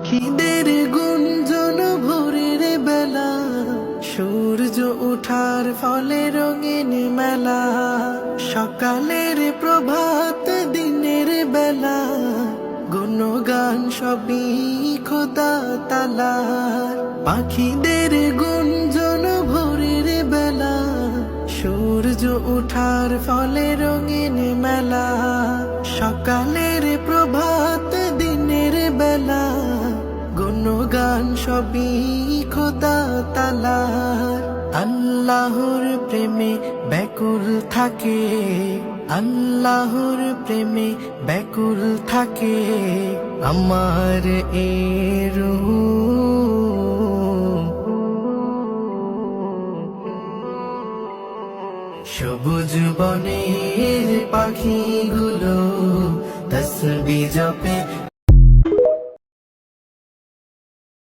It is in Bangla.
পাখিদের গুঞ্জন ভোরের বেলা, সূর্য ওঠার ফলে রঙিন মেলা, সকালের প্রভাত দিনের বেলা, গুণগান সবই খোদা তালার। পাখিদের গুঞ্জন ভোরের বেলা, সূর্য ওঠার ফলে রঙিন মেলা, সকালের প্রভাত দিনের বেলা, গুণগান সবই খোদা তালার। আল্লাহর প্রেমে ব্যাকুল থাকে, আল্লাহর প্রেমে ব্যাকুল থাকে আমার এ রূহ। সবুজ বনের পাখিগুলো তসবিহ জপে